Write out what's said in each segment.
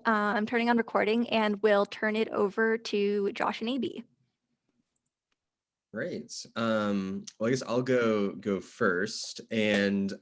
I'm turning on recording and we'll turn it over to Josh and AB. Great. Well, I guess I'll go first. And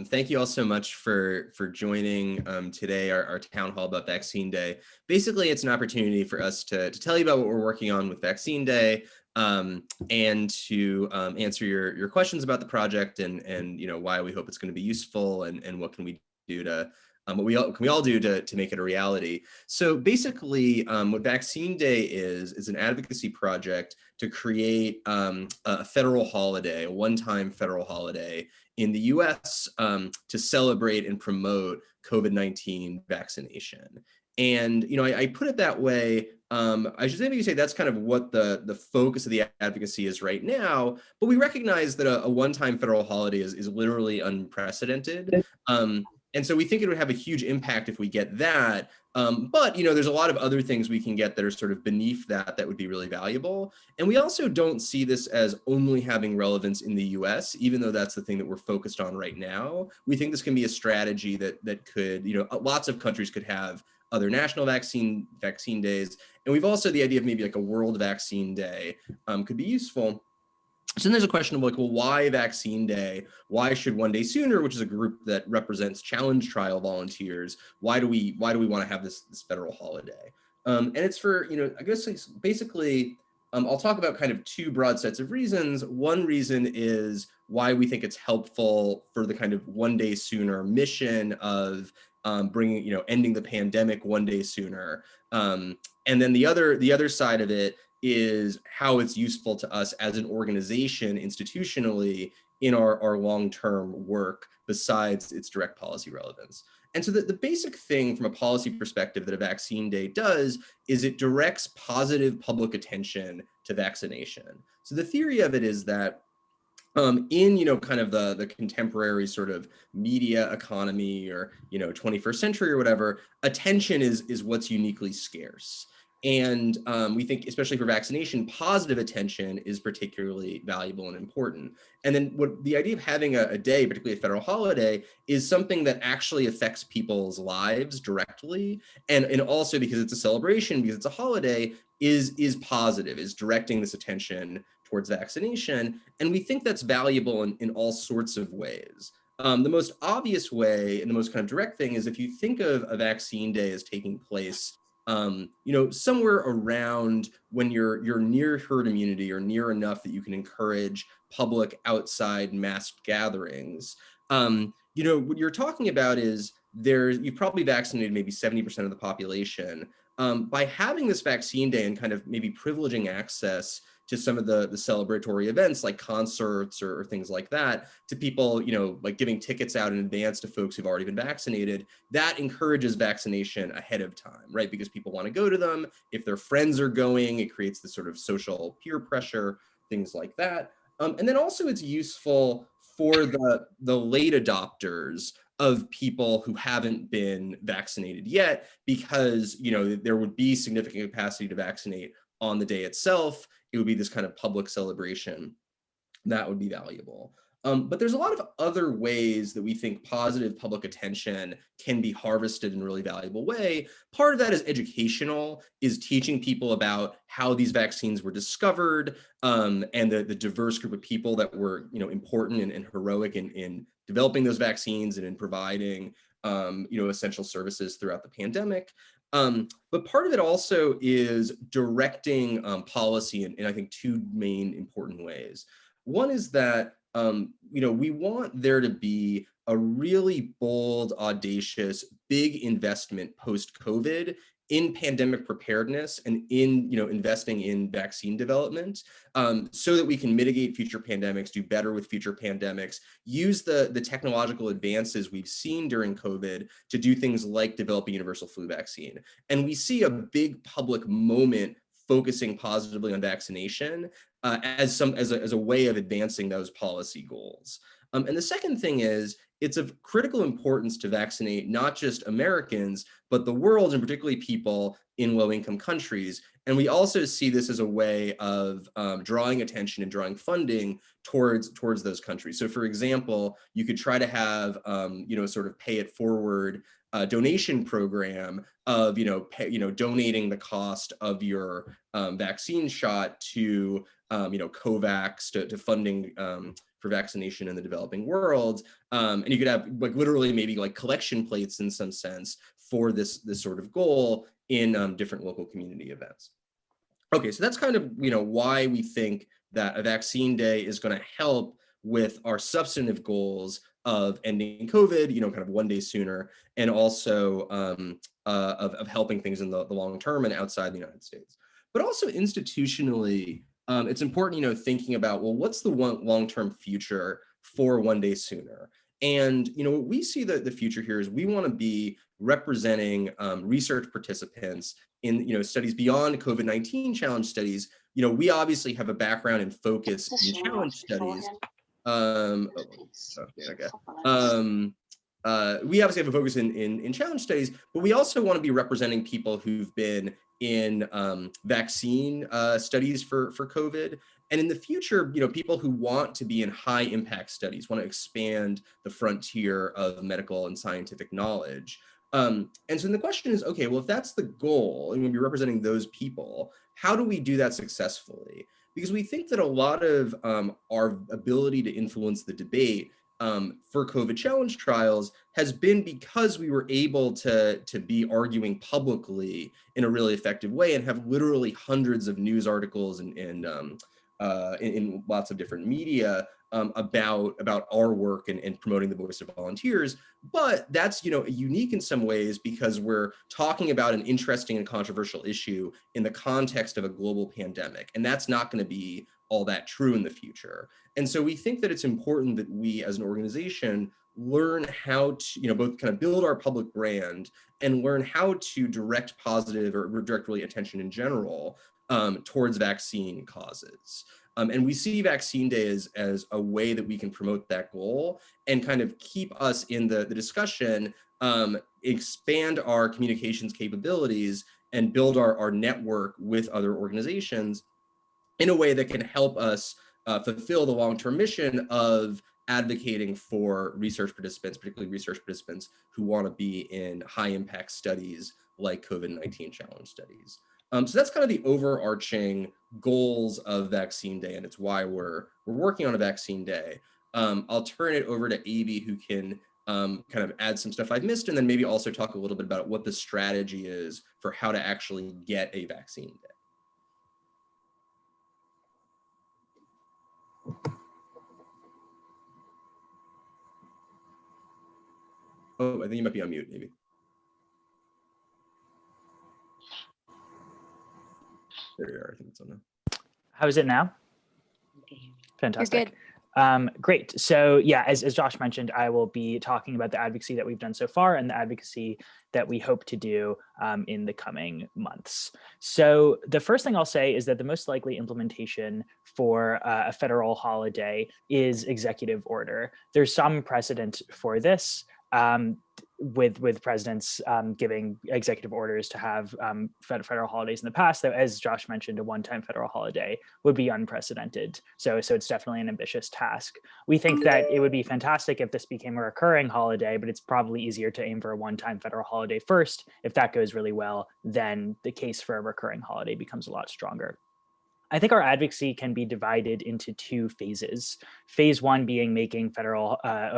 thank you all so much for joining today, our town hall about Vaccine Day. Basically, it's an opportunity for us to tell you about what we're working on with Vaccine Day, and to answer your questions about the project and why we hope it's going to be useful and what can we do to what can we all do to make it a reality. So basically, what Vaccine Day is an advocacy project to create a federal holiday, a one-time federal holiday in the US to celebrate and promote COVID-19 vaccination. And I put it that way. I should maybe say that's kind of what the focus of the advocacy is right now, but we recognize that a one-time federal holiday is literally unprecedented. And so we think it would have a huge impact if we get that. But there's a lot of other things we can get that are sort of beneath that would be really valuable. And we also don't see this as only having relevance in the US, even though that's the thing that we're focused on right now. We think this can be a strategy that could, lots of countries could have other national vaccine days. And we've also the idea of maybe like a world vaccine day could be useful. So then there's a question of like, well, why Vaccine Day? Why should One Day Sooner, which is a group that represents challenge trial volunteers, why do we want to have this federal holiday? And it's for, I guess it's basically, I'll talk about kind of two broad sets of reasons. One reason is why we think it's helpful for the kind of One Day Sooner mission of bringing, ending the pandemic one day sooner. And then the other side of it is how it's useful to us as an organization institutionally in our long-term work besides its direct policy relevance. And so the basic thing from a policy perspective that a Vaccine Day does is it directs positive public attention to vaccination. So the theory of it is that in kind of the contemporary sort of media economy or 21st century or whatever, attention is what's uniquely scarce. And we think, especially for vaccination, positive attention is particularly valuable and important. And then what the idea of having a day, particularly a federal holiday, is something that actually affects people's lives directly. And also because it's a celebration, because it's a holiday, is positive, is directing this attention towards vaccination. And we think that's valuable in all sorts of ways. The most obvious way and the most kind of direct thing is if you think of a Vaccine Day as taking place somewhere around when you're near herd immunity or near enough that you can encourage public outside mass gatherings. What you're talking about is you've probably vaccinated maybe 70% of the population. By having this Vaccine Day and kind of maybe privileging access to some of the celebratory events like concerts or things like that to people, like giving tickets out in advance to folks who've already been vaccinated, that encourages vaccination ahead of time, right? Because people want to go to them. If their friends are going, it creates this sort of social peer pressure, things like that. And then also it's useful for the late adopters of people who haven't been vaccinated yet, because there would be significant capacity to vaccinate on the day itself. It would be this kind of public celebration that would be valuable. But there's a lot of other ways that we think positive public attention can be harvested in a really valuable way. Part of that is educational, is teaching people about how these vaccines were discovered, and the diverse group of people that were important and heroic in developing those vaccines and in providing essential services throughout the pandemic. But part of it also is directing policy in I think two main important ways. One is that we want there to be a really bold, audacious, big investment post-COVID in pandemic preparedness and in investing in vaccine development, so that we can mitigate future pandemics, do better with future pandemics, use the technological advances we've seen during COVID to do things like develop a universal flu vaccine. And we see a big public moment focusing positively on vaccination as a way of advancing those policy goals. And the second thing is it's of critical importance to vaccinate not just Americans, but the world, and particularly people in low-income countries. And we also see this as a way of drawing attention and drawing funding towards those countries. So, for example, you could try to have sort of pay it forward donation program of donating the cost of your vaccine shot to COVAX, to funding for vaccination in the developing world. And you could have like literally maybe like collection plates in some sense for this sort of goal in different local community events. Okay, so that's kind of why we think that a vaccine day is going to help with our substantive goals of ending COVID, kind of one day sooner, and also of helping things in the long term and outside the United States. But also institutionally, it's important, thinking about, well, what's the long-term future for one day sooner? And what we see the future here is we want to be representing research participants in studies beyond COVID-19 challenge studies. We obviously have a background and focus in challenge studies. We obviously have a focus in challenge studies, but we also want to be representing people who've been in vaccine studies for COVID. And in the future, people who want to be in high impact studies, want to expand the frontier of medical and scientific knowledge. And so then the question is, okay, well, if that's the goal, and we'll be representing those people, how do we do that successfully? Because we think that a lot of our ability to influence the debate for COVID challenge trials has been because we were able to be arguing publicly in a really effective way and have literally hundreds of news articles and in lots of different media about our work and promoting the voice of volunteers. But that's unique in some ways because we're talking about an interesting and controversial issue in the context of a global pandemic, and that's not going to be all that true in the future. And so we think that it's important that we as an organization learn how to both kind of build our public brand and learn how to direct positive or direct really attention in general towards vaccine causes. And we see Vaccine Day as a way that we can promote that goal and kind of keep us in the discussion, expand our communications capabilities, and build our network with other organizations in a way that can help us fulfill the long-term mission of advocating for research participants, particularly research participants who want to be in high-impact studies like COVID-19 challenge studies. So that's kind of the overarching goals of Vaccine Day, and it's why we're working on a Vaccine Day. I'll turn it over to Avi, who can kind of add some stuff I've missed, and then maybe also talk a little bit about what the strategy is for how to actually get a Vaccine Day. Oh, I think you might be on mute, maybe. There you are. I think it's on now. How is it now? Fantastic. Great. So yeah, as Josh mentioned, I will be talking about the advocacy that we've done so far and the advocacy that we hope to do in the coming months. So the first thing I'll say is that the most likely implementation for a federal holiday is executive order. There's some precedent for this. With presidents giving executive orders to have federal holidays in the past, though, as Josh mentioned, a one-time federal holiday would be unprecedented. So it's definitely an ambitious task. We think that it would be fantastic if this became a recurring holiday, but it's probably easier to aim for a one-time federal holiday first. If that goes really well, then the case for a recurring holiday becomes a lot stronger. I think our advocacy can be divided into two phases. Phase one being making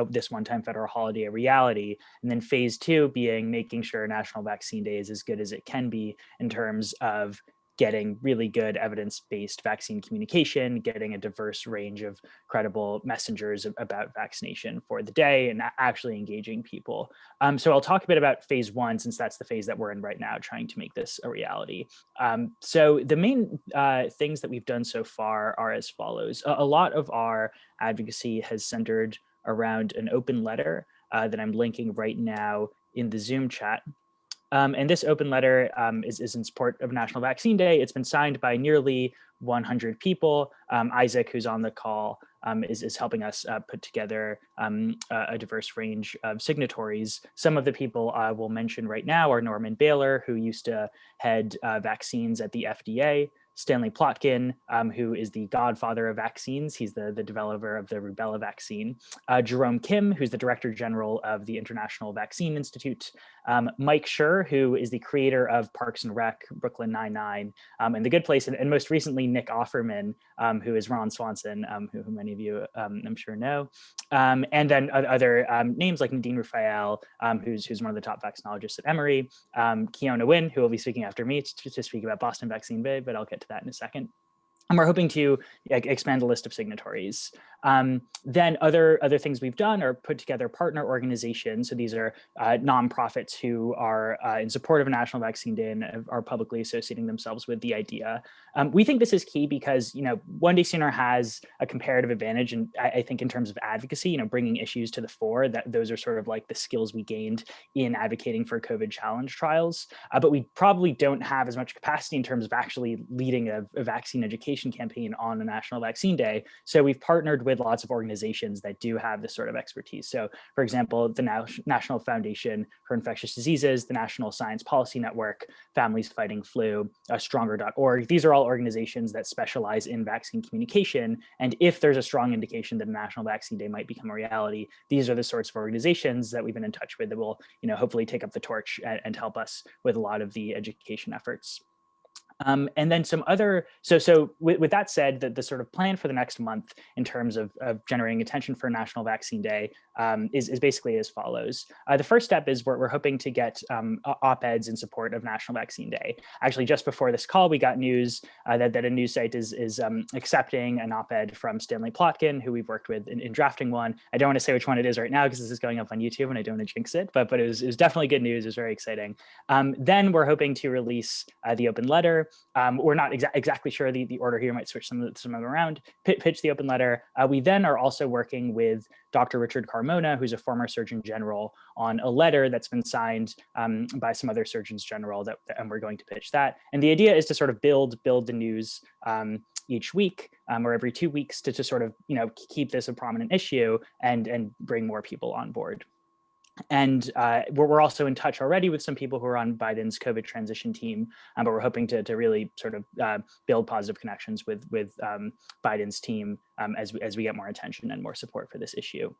this one-time federal holiday a reality, and then phase two being making sure National Vaccine Day is as good as it can be in terms of getting really good evidence-based vaccine communication, getting a diverse range of credible messengers about vaccination for the day, and actually engaging people. So I'll talk a bit about phase one, since that's the phase that we're in right now, trying to make this a reality. So the main things that we've done so far are as follows. A lot of our advocacy has centered around an open letter that I'm linking right now in the Zoom chat. And this open letter is in support of National Vaccine Day. It's been signed by nearly 100 people. Isaac, who's on the call, is helping us put together a diverse range of signatories. Some of the people I will mention right now are Norman Baylor, who used to head vaccines at the FDA, Stanley Plotkin, who is the godfather of vaccines. He's the developer of the rubella vaccine. Jerome Kim, who's the Director General of the International Vaccine Institute. Mike Schur, who is the creator of Parks and Rec, Brooklyn Nine-Nine, and The Good Place, and most recently Nick Offerman, who is Ron Swanson, who many of you I'm sure know. And then other names like Nadine Raphael, who's one of the top vaccinologists at Emory, Kiona Wynn, who will be speaking after me to speak about Boston Vaccine Bay, but I'll get to that in a second. And we're hoping to expand the list of signatories. Then other things we've done are put together partner organizations. So these are nonprofits who are in support of a National Vaccine Day and are publicly associating themselves with the idea. We think this is key because, One Day Sooner has a comparative advantage, and I think in terms of advocacy, bringing issues to the fore, that those are sort of like the skills we gained in advocating for COVID challenge trials. But we probably don't have as much capacity in terms of actually leading a vaccine education campaign on a National Vaccine Day. So we've partnered with lots of organizations that do have this sort of expertise. So for example, the National Foundation for Infectious Diseases, the National Science Policy Network, Families Fighting Flu, Stronger.org. These are all organizations that specialize in vaccine communication. And if there's a strong indication that a National Vaccine Day might become a reality, these are the sorts of organizations that we've been in touch with that will, hopefully take up the torch and help us with a lot of the education efforts. And then some other, so with that said, the sort of plan for the next month in terms of generating attention for National Vaccine Day is basically as follows. The first step is we're hoping to get op-eds in support of National Vaccine Day. Actually, just before this call, we got news that a news site is accepting an op-ed from Stanley Plotkin, who we've worked with in drafting one. I don't want to say which one it is right now because this is going up on YouTube and I don't want to jinx it, but it was definitely good news. It was very exciting. Then we're hoping to release the open letter. We're not exactly sure the order here, might switch some of them around, pitch the open letter. We then are also working with Dr. Richard Carmona, who's a former Surgeon General, on a letter that's been signed by some other Surgeons General, and we're going to pitch that. And the idea is to sort of build the news each week or every 2 weeks to sort of keep this a prominent issue and bring more people on board. And we're also in touch already with some people who are on Biden's COVID transition team, but we're hoping to really sort of build positive connections with Biden's team as we get more attention and more support for this issue.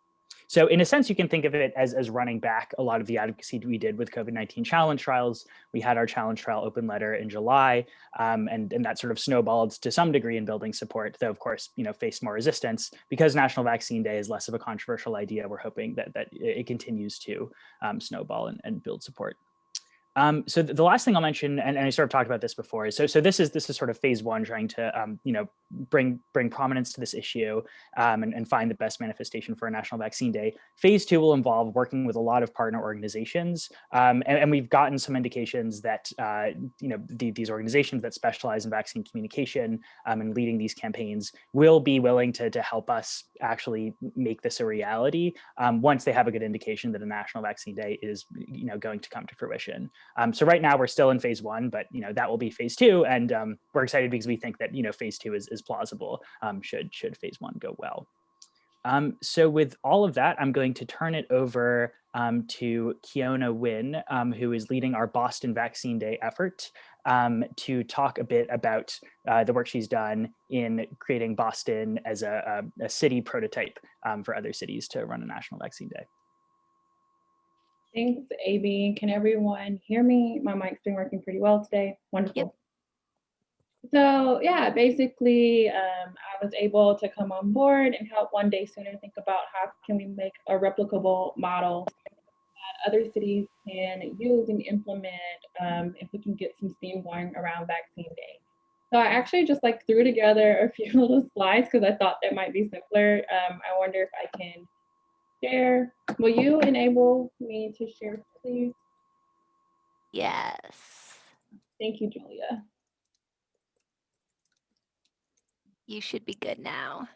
So in a sense, you can think of it as running back a lot of the advocacy we did with COVID-19 challenge trials. We had our challenge trial open letter in July, and that sort of snowballed to some degree in building support, though of course, faced more resistance. Because National Vaccine Day is less of a controversial idea, we're hoping that it continues to snowball and build support. So the last thing I'll mention, and I sort of talked about this before, is so this is sort of phase one, trying to bring prominence to this issue and find the best manifestation for a National Vaccine Day. Phase two will involve working with a lot of partner organizations, and we've gotten some indications that these organizations that specialize in vaccine communication and leading these campaigns will be willing to help us actually make this a reality once they have a good indication that a National Vaccine Day is going to come to fruition. So right now we're still in phase one, but that will be phase two, and we're excited because we think that phase two is plausible should phase one go well. So with all of that, I'm going to turn it over to Kiona Wynn, who is leading our Boston Vaccine Day effort, to talk a bit about the work she's done in creating Boston as a city prototype for other cities to run a National Vaccine Day. Thanks, AB. Can everyone hear me? My mic's been working pretty well today. Wonderful. Yep. So yeah, basically, I was able to come on board and help One Day Sooner think about how can we make a replicable model that other cities can use and implement if we can get some steam going around Vaccine Day. So I actually just threw together a few little slides because I thought that might be simpler. I wonder if I can share. Will you enable me to share, please? Yes. Thank you, Julia. You should be good now.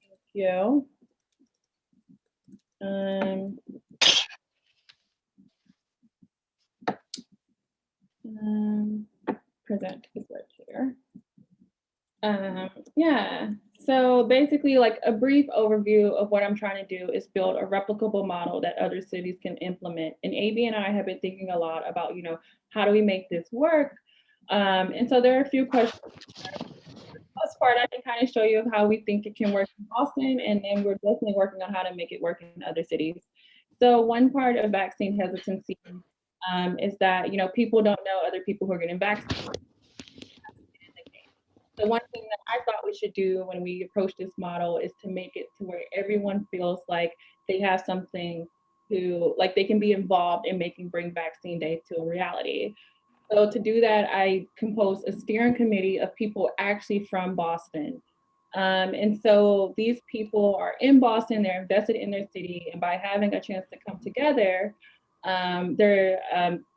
Thank you. Present is right here. Yeah, So basically, like a brief overview of what I'm trying to do is build a replicable model that other cities can implement. And AB and I have been thinking a lot about, how do we make this work? And so there are a few questions. First part, I can kind of show you how we think it can work in Boston, and then we're definitely working on how to make it work in other cities. So one part of vaccine hesitancy is that, people don't know other people who are getting vaccinated. The one thing that I thought we should do when we approach this model is to make it to where everyone feels like they have something like they can be involved in making Bring Vaccine Day to a reality. So to do that, I composed a steering committee of people actually from Boston. And so these people are in Boston, they're invested in their city, and by having a chance to come together,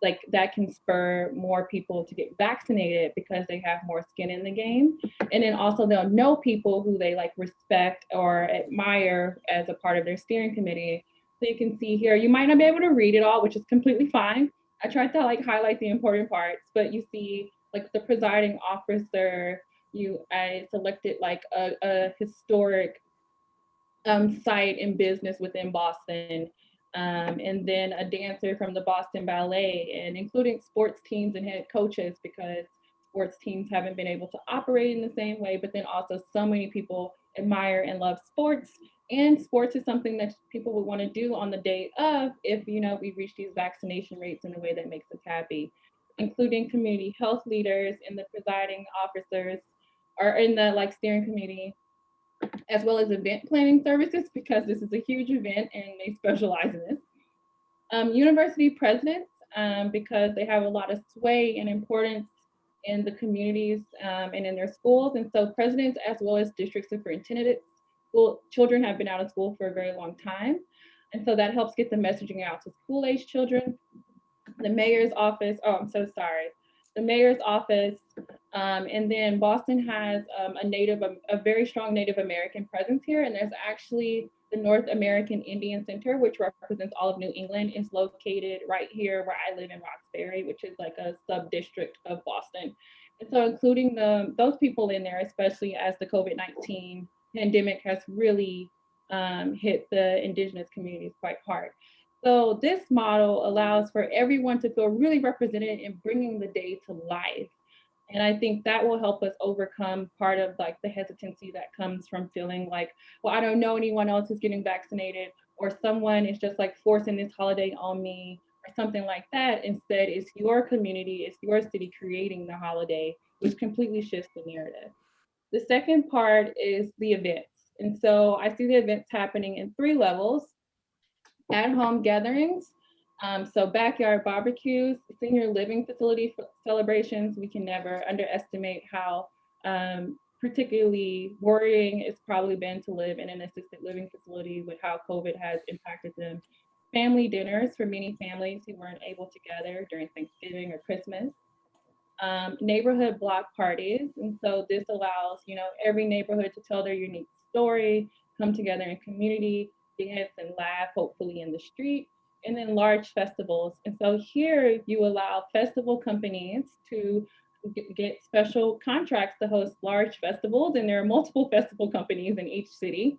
like that can spur more people to get vaccinated because they have more skin in the game. And then also they'll know people who they like respect or admire as a part of their steering committee. So you can see here, you might not be able to read it all, which is completely fine. I tried to like highlight the important parts, but you see like the presiding officer, I selected like a historic site in business within Boston, and then a dancer from the Boston Ballet, and including sports teams and head coaches because sports teams haven't been able to operate in the same way, but then also so many people admire and love sports. And sports is something that people would want to do on the day of if, we reach these vaccination rates in a way that makes us happy, including community health leaders and the presiding officers are in the like steering committee, as well as event planning services, because this is a huge event and they specialize in this. University presidents, because they have a lot of sway and importance in the communities and in their schools. And so presidents, as well as district superintendents, children have been out of school for a very long time. And so that helps get the messaging out to school-age children. The mayor's office, the mayor's office, and then Boston has a very strong Native American presence here, and there's actually the North American Indian Center, which represents all of New England, is located right here where I live in Roxbury, which is like a sub-district of Boston. And so including those people in there, especially as the COVID-19 pandemic has really hit the indigenous communities quite hard. So this model allows for everyone to feel really represented in bringing the day to life. And I think that will help us overcome part of like the hesitancy that comes from feeling like, well, I don't know anyone else who's getting vaccinated, or someone is just like forcing this holiday on me or something like that. Instead, it's your community, it's your city creating the holiday, which completely shifts the narrative. The second part is the events. And so I see the events happening in 3 levels. At-home gatherings, so backyard barbecues, senior living facility celebrations. We can never underestimate how particularly worrying it's probably been to live in an assisted living facility with how COVID has impacted them. Family dinners for many families who weren't able to gather during Thanksgiving or Christmas. Neighborhood block parties, and so this allows every neighborhood to tell their unique story, come together in community, dance and laugh, hopefully in the street. And then large festivals, and so here you allow festival companies to get special contracts to host large festivals, and there are multiple festival companies in each city.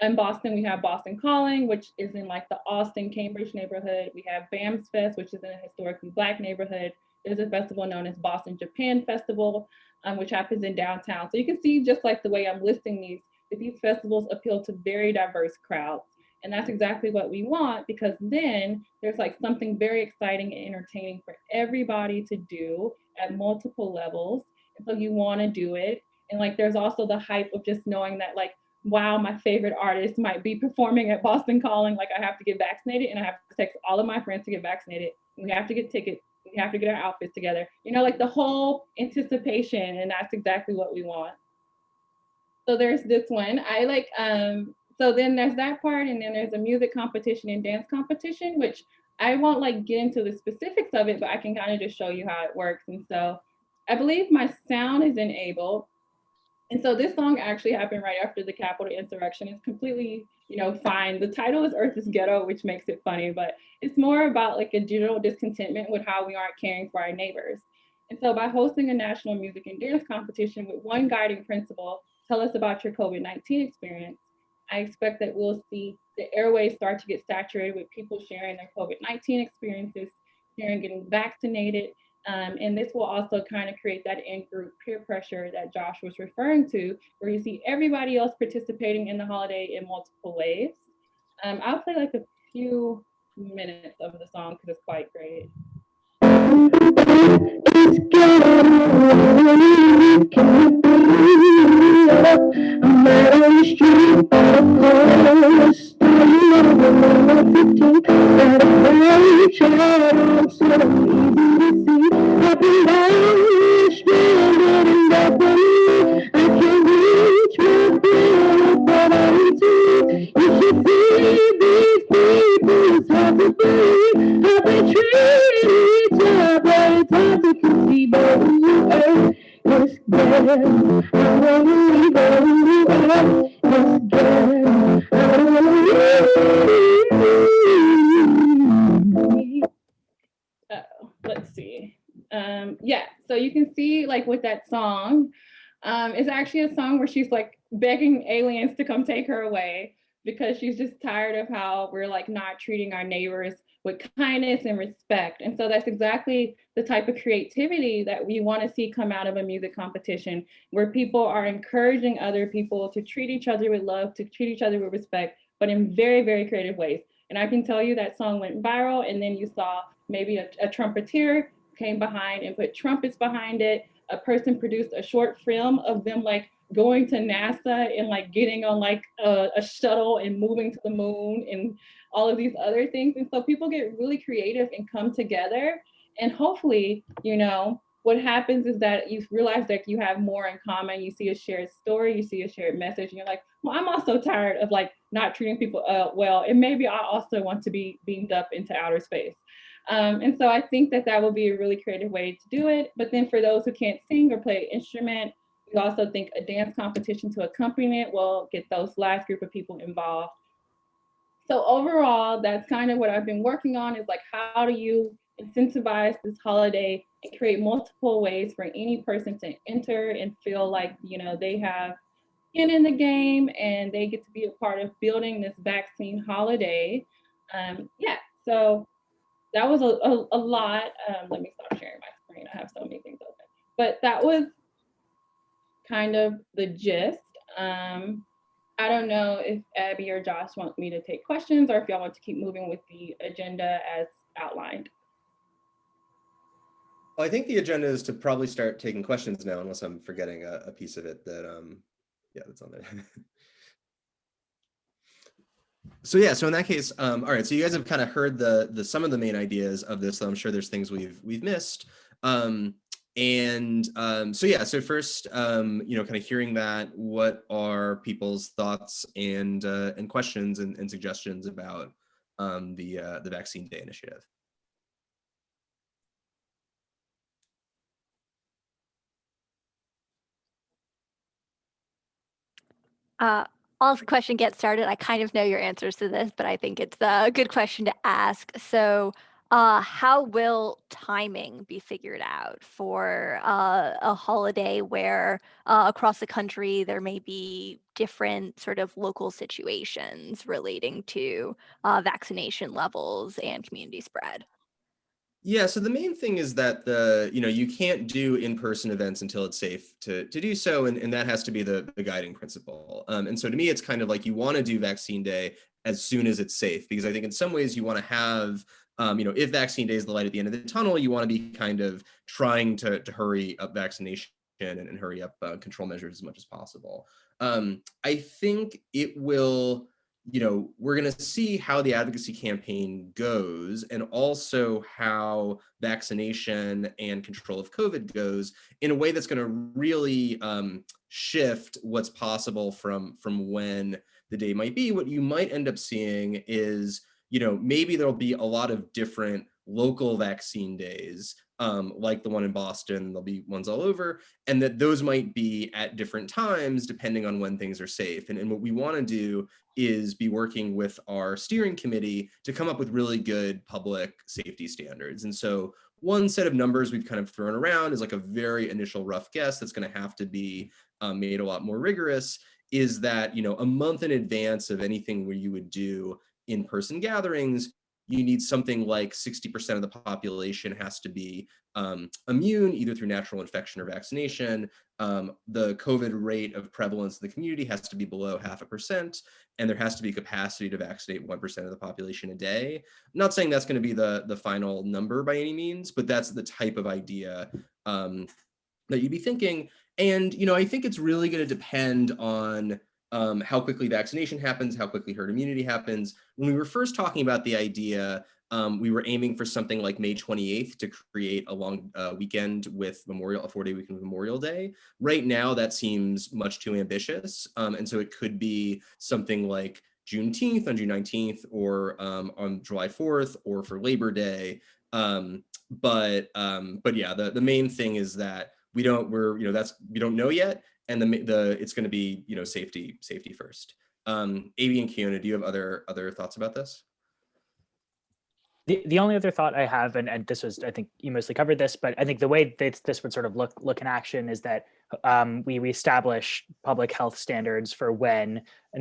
In Boston, we have Boston Calling, which is in like the Austin, Cambridge neighborhood. We have BAMS Fest, which is in a historically Black neighborhood. There's a festival known as Boston Japan Festival, which happens in downtown. So you can see just like the way I'm listing these, that these festivals appeal to very diverse crowds. And that's exactly what we want, because then there's like something very exciting and entertaining for everybody to do at multiple levels. And so you want to do it. And like there's also the hype of just knowing that like, wow, my favorite artist might be performing at Boston Calling. Like I have to get vaccinated and I have to text all of my friends to get vaccinated. We have to get tickets. We have to get our outfits together. Like the whole anticipation, and that's exactly what we want. So there's this one. So then there's that part, and then there's a music competition and dance competition, which I won't like get into the specifics of it, but I can kind of just show you how it works. And so I believe my sound is enabled. And so this song actually happened right after the Capitol insurrection. It's completely, fine. The title is Earth is Ghetto, which makes it funny, but it's more about like a general discontentment with how we aren't caring for our neighbors. And so by hosting a national music and dance competition with one guiding principle tell us about your COVID-19 experience. I expect that we'll see the airways start to get saturated with people sharing their COVID-19 experiences, sharing getting vaccinated. And this will also kind of create that in-group peer pressure that Josh was referring to, where you see everybody else participating in the holiday in multiple ways. I'll play like a few minutes of the song because it's quite great. I'm out on the street, but of course, got a very child, so easy to see. Up and down the street, getting up on me. I can't reach my feet, but I need to. You should see these people, it's hard to believe how they treat each other. It's hard to conceive, but you are. Yes, girl, I wanna leave all you are. Yes, girl, I wanna leave. Let's see. Yeah, so you can see like with that song, it's actually a song where she's like begging aliens to come take her away because she's just tired of how we're like not treating our neighbors with kindness and respect. And so that's exactly the type of creativity that we want to see come out of a music competition, where people are encouraging other people to treat each other with love, to treat each other with respect, but in very, very creative ways. And I can tell you that song went viral, and then you saw maybe a trumpeter came behind and put trumpets behind it. A person produced a short film of them like going to NASA and like getting on like a shuttle and moving to the moon and all of these other things. And so people get really creative and come together. And hopefully, you know, what happens is that you realize that you have more in common. You see a shared story, you see a shared message, and you're like, well, I'm also tired of like not treating people well, and maybe I also want to be beamed up into outer space. And so I think that that will be a really creative way to do it. But then for those who can't sing or play an instrument, we also think a dance competition to accompany it will get those last group of people involved. So overall, that's kind of what I've been working on, is like, how do you incentivize this holiday and create multiple ways for any person to enter and feel like, you know, they have skin in the game and they get to be a part of building this vaccine holiday. Yeah, so that was a lot. Let me stop sharing my screen. I have so many things open. But that was kind of the gist. I don't know if Abby or Josh want me to take questions, or if y'all want to keep moving with the agenda as outlined. Well, I think the agenda is to probably start taking questions now, unless I'm forgetting a piece of it that, yeah, that's on there. So yeah, so in that case, all right. So you guys have kind of heard the some of the main ideas of this, though I'm sure there's things we've missed. So yeah, so first, you know, kind of hearing that, what are people's thoughts and questions and suggestions about the Vaccine Day initiative? I'll the question get started. I kind of know your answers to this, but I think it's a good question to ask. So, how will timing be figured out for a holiday where across the country there may be different sort of local situations relating to vaccination levels and community spread? Yeah, so the main thing is that you know, you can't do in-person events until it's safe to do so, and that has to be the guiding principle. And so to me, it's kind of like you want to do Vaccine Day as soon as it's safe, because I think in some ways you want to have, you know, if Vaccine Day is the light at the end of the tunnel, you want to be kind of trying to hurry up vaccination and hurry up control measures as much as possible. I think it will, you know, we're going to see how the advocacy campaign goes, and also how vaccination and control of COVID goes, in a way that's going to really shift what's possible from when the day might be. What you might end up seeing is, you know, maybe there'll be a lot of different local vaccine days, like the one in Boston. There'll be ones all over, and that those might be at different times depending on when things are safe. And what we want to do is be working with our steering committee to come up with really good public safety standards. And so one set of numbers we've kind of thrown around is like a very initial rough guess that's going to have to be made a lot more rigorous, is that, a month in advance of anything where you would do in-person gatherings, you need something like 60% of the population has to be immune, either through natural infection or vaccination. The COVID rate of prevalence in the community has to be below 0.5%, and there has to be capacity to vaccinate 1% of the population a day. I'm not saying that's going to be the final number by any means, but that's the type of idea that you'd be thinking. And, I think it's really going to depend on how quickly vaccination happens, how quickly herd immunity happens. When we were first talking about the idea, we were aiming for something like May 28th to create a long weekend with a 4-day weekend with Memorial Day. Right now, that seems much too ambitious. And so it could be something like Juneteenth on June 19th, or on July 4th, or for Labor Day. But yeah, the main thing is that we don't know yet, and it's going to be safety first. Avi and Kiona, do you have other thoughts about this? The only other thought I have, and this was, I think you mostly covered this, but I think the way that this would sort of look in action is that we establish public health standards for when a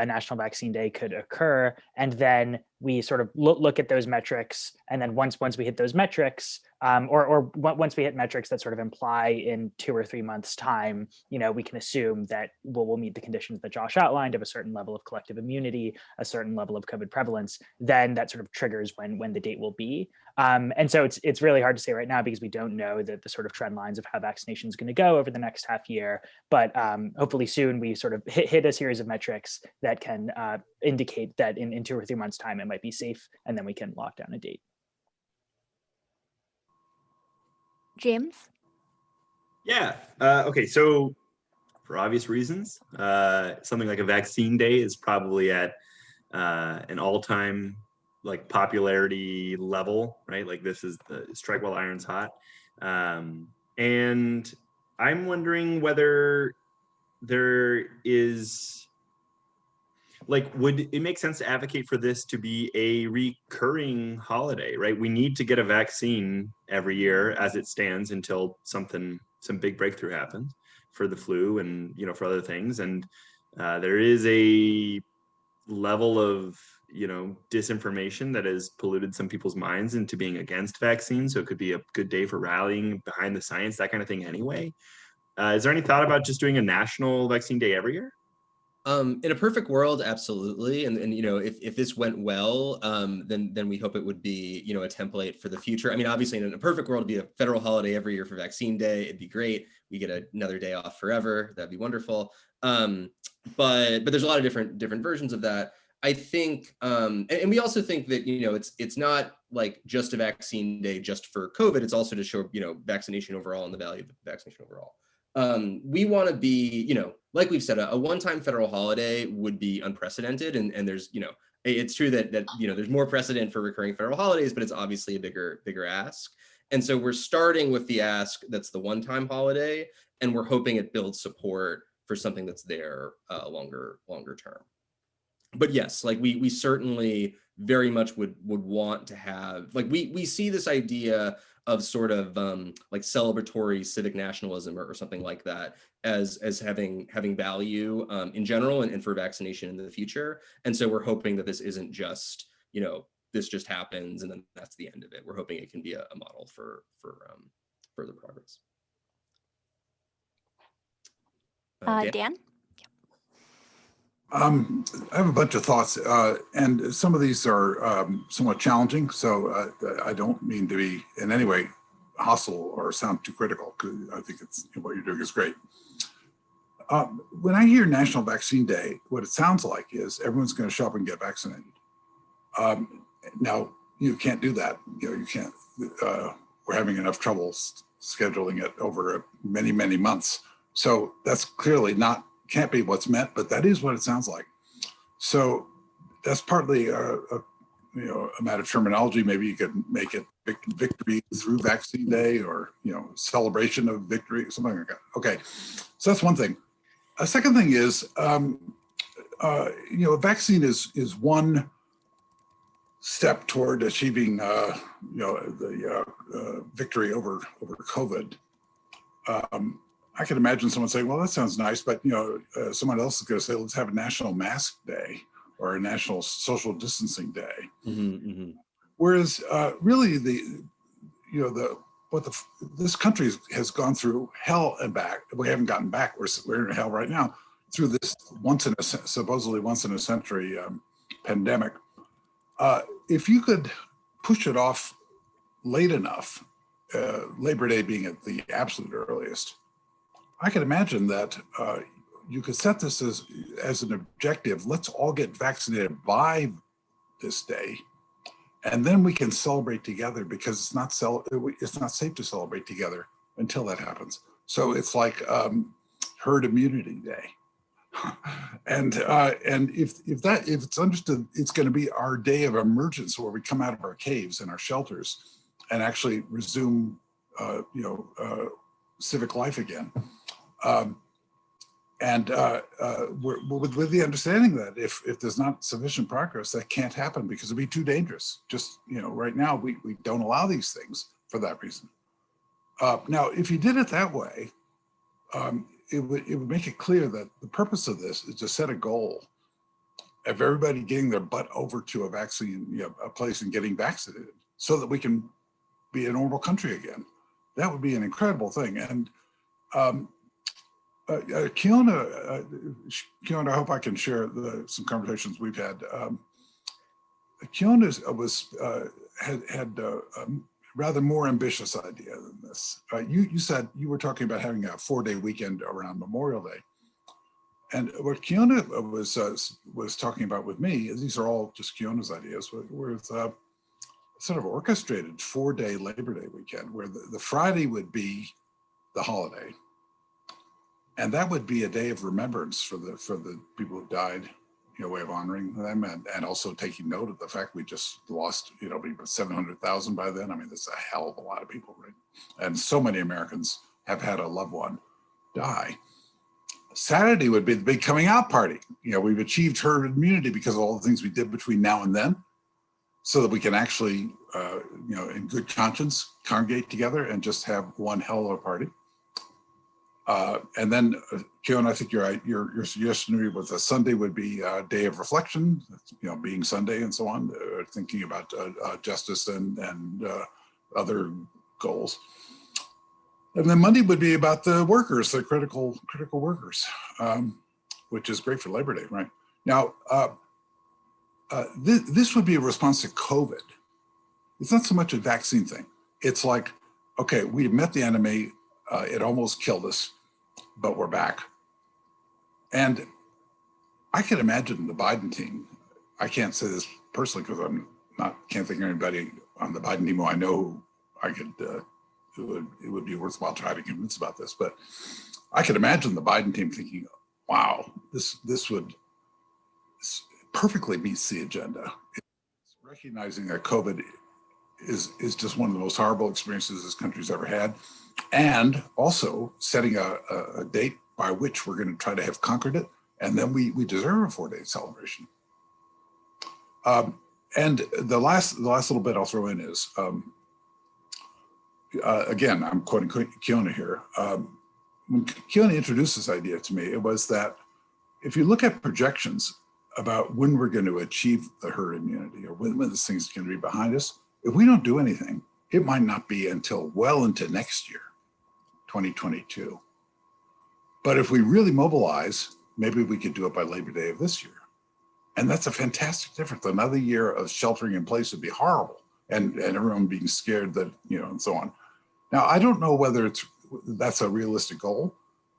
national vaccine day could occur, and then we sort of look at those metrics, and then once we hit those metrics, or once we hit metrics that sort of imply in 2 or 3 months' time, we can assume that we'll meet the conditions that Josh outlined of a certain level of collective immunity, a certain level of COVID prevalence. Then that sort of triggers when the date will be. And so it's really hard to say right now, because we don't know the sort of trend lines of how vaccination is going to go over the next half year. But hopefully soon we sort of hit a series of metrics that can indicate that in 2 or 3 months' time it might be safe, and then we can lock down a date. James? Yeah. Okay. So for obvious reasons, something like a vaccine day is probably at an all-time popularity level, right? Like, this is the strike while iron's hot. And I'm wondering whether there is, would it make sense to advocate for this to be a recurring holiday, right? We need to get a vaccine every year as it stands until some big breakthrough happens for the flu and, for other things. And there is a level of, disinformation that has polluted some people's minds into being against vaccines. So it could be a good day for rallying behind the science, that kind of thing anyway. Is there any thought about just doing a national vaccine day every year? In a perfect world, absolutely. And if this went well, then we hope it would be, a template for the future. I mean, obviously in a perfect world, it'd be a federal holiday every year for vaccine day. It'd be great. We get another day off forever. That'd be wonderful. But there's a lot of different versions of that. I think, and we also think that, it's not like just a vaccine day just for COVID. It's also to show, vaccination overall and the value of vaccination overall. We want to be, like we've said, a one-time federal holiday would be unprecedented. And there's, it's true that there's more precedent for recurring federal holidays, but it's obviously a bigger ask. And so we're starting with the ask that's the one-time holiday, and we're hoping it builds support for something that's there longer term. But yes, we certainly very much would want to have, we see this idea of sort of celebratory civic nationalism or something like that as having value in general and for vaccination in the future. And so we're hoping that this isn't just, this just happens and then that's the end of it. We're hoping it can be a model for further progress. Dan? I have a bunch of thoughts, and some of these are somewhat challenging, so I don't mean to be in any way hostile or sound too critical, because I think what you're doing is great. When I hear National Vaccine Day, what it sounds like is everyone's going to show up and get vaccinated. Now, you can't do that. You can't. We're having enough trouble scheduling it over many, many months. So that's clearly can't be what's meant, but that is what it sounds like. So that's partly a matter of terminology. Maybe you could make it victory through vaccine day, or celebration of victory, something like that. Okay, so that's one thing. A second thing is, a vaccine is one step toward achieving, the victory over COVID. I can imagine someone saying, well, that sounds nice, but someone else is going to say, let's have a national mask day or a national social distancing day. Whereas really this country has gone through hell and back. We haven't gotten back. We're in hell right now through this supposedly once in a century pandemic. If you could push it off late enough, Labor Day being at the absolute earliest, I can imagine that you could set this as an objective. Let's all get vaccinated by this day, and then we can celebrate together, because it's not safe to celebrate together until that happens. So it's like herd immunity day. And if it's understood, it's going to be our day of emergence, where we come out of our caves and our shelters and actually resume civic life again. With the understanding that if there's not sufficient progress, that can't happen, because it'd be too dangerous. Just, right now we don't allow these things for that reason. Now, if you did it that way, it would make it clear that the purpose of this is to set a goal of everybody getting their butt over to a vaccine, a place, and getting vaccinated, so that we can be a normal country again. That would be an incredible thing. And Kiona, I hope I can share some conversations we've had. Kiona had a rather more ambitious idea than this. You said you were talking about having a 4-day weekend around Memorial Day. And what Kiona was talking about with me, these are all just Kiona's ideas, was sort of orchestrated 4-day Labor Day weekend, where the Friday would be the holiday. And that would be a day of remembrance for the people who died, a way of honoring them, and also taking note of the fact we just lost, 700,000 by then. I mean, that's a hell of a lot of people, right? And so many Americans have had a loved one die. Saturday would be the big coming out party. We've achieved herd immunity because of all the things we did between now and then, so that we can actually, in good conscience, congregate together and just have one hell of a party. And then, Kiona, I think you're right. Your suggestion to me was that Sunday would be a day of reflection, being Sunday and so on, thinking about justice and other goals. And then Monday would be about the workers, the critical workers, which is great for Labor Day, right? Now, this would be a response to COVID. It's not so much a vaccine thing. It's like, okay, we met the enemy. It almost killed us, but we're back. And I can imagine the Biden team. I can't say this personally because can't think of anybody on the Biden team who I know who I could, it would be worthwhile trying to convince about this. But I could imagine the Biden team thinking, wow, this perfectly meets the agenda. It's recognizing that COVID is just one of the most horrible experiences this country's ever had, and also setting a date by which we're going to try to have conquered it, and then we deserve a 4-day celebration. And the last little bit I'll throw in is, again, I'm quoting Kiona here. When Kiona introduced this idea to me, it was that if you look at projections about when we're going to achieve the herd immunity, or when this thing's going to be behind us, if we don't do anything, it might not be until well into next year, 2022. But if we really mobilize, maybe we could do it by Labor Day of this year. And that's a fantastic difference. Another year of sheltering in place would be horrible, and everyone being scared that, and so on. Now, I don't know whether that's a realistic goal,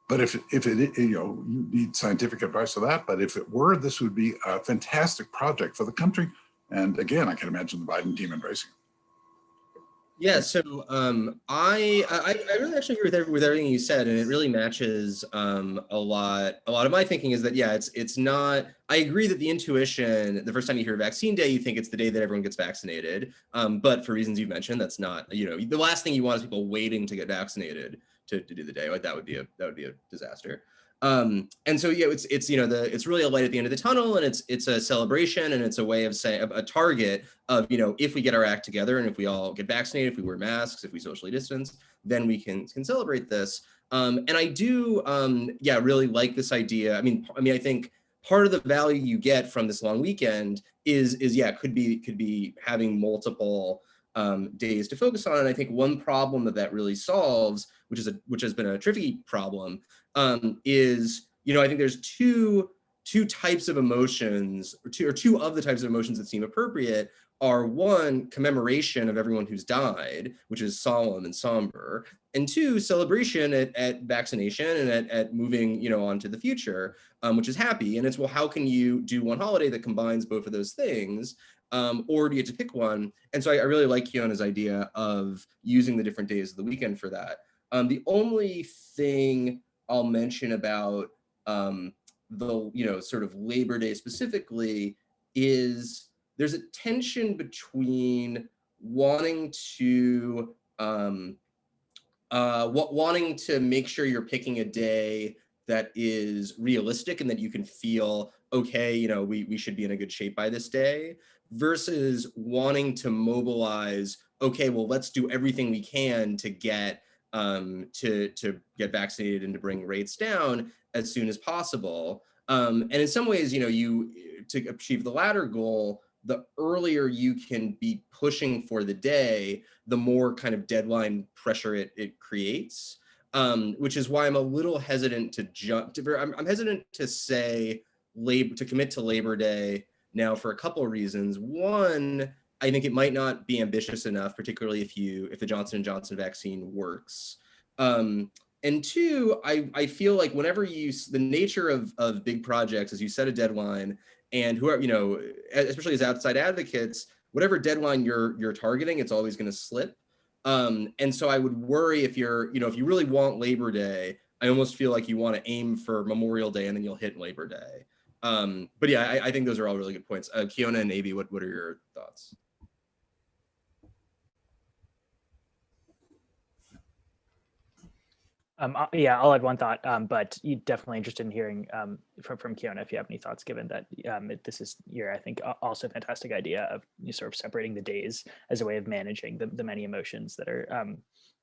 but if it, you need scientific advice for that. But if it were, this would be a fantastic project for the country. And again, I can imagine the Biden team embracing it. Yeah, so I really actually agree with everything you said, and it really matches a lot of my thinking is that, yeah, it's not, I agree that the intuition, the first time you hear vaccine day, you think it's the day that everyone gets vaccinated, but for reasons you've mentioned, that's not, the last thing you want is people waiting to get vaccinated to do the day. Like that would be a disaster. And so, yeah, it's you know, it's really a light at the end of the tunnel, and it's a celebration, and it's a way of saying a target of, you know, if we get our act together and if we all get vaccinated, if we wear masks, if we socially distance, then we can celebrate this. And I do, yeah, really like this idea. I mean, I think part of the value you get from this long weekend is yeah, could be having multiple days to focus on. And I think one problem that really solves, which has been a tricky problem, is, you know, I think there's two types of emotions, or two of the types of emotions that seem appropriate are, one, commemoration of everyone who's died, which is solemn and somber, and two, celebration at vaccination and at moving, you know, on to the future, which is happy. And it's, well, how can you do one holiday that combines both of those things? Or do you get to pick one? And so I really like Kiona's idea of using the different days of the weekend for that. The only thing I'll mention about the, you know, sort of Labor Day specifically is there's a tension between wanting to wanting to make sure you're picking a day that is realistic and that you can feel, okay, you know, we should be in a good shape by this day, versus wanting to mobilize, okay, well, let's do everything we can to get to get vaccinated and to bring rates down as soon as possible. And in some ways, you know, to achieve the latter goal, the earlier you can be pushing for the day, the more kind of deadline pressure it creates. Which is why I'm a little hesitant to jump to. I'm hesitant to say to commit to Labor Day now for a couple of reasons. One, I think it might not be ambitious enough, particularly if the Johnson & Johnson vaccine works. And two, I feel like whenever the nature of big projects is you set a deadline, and whoever, you know, especially as outside advocates, whatever deadline you're targeting, it's always going to slip. And so I would worry if if you really want Labor Day, I almost feel like you want to aim for Memorial Day and then you'll hit Labor Day. But yeah, I think those are all really good points. Kiona and Avi, what are your thoughts? Yeah, I'll add one thought, but you're definitely interested in hearing from Kiona if you have any thoughts, given that this is your, I think, also fantastic idea of sort of separating the days as a way of managing the many emotions that are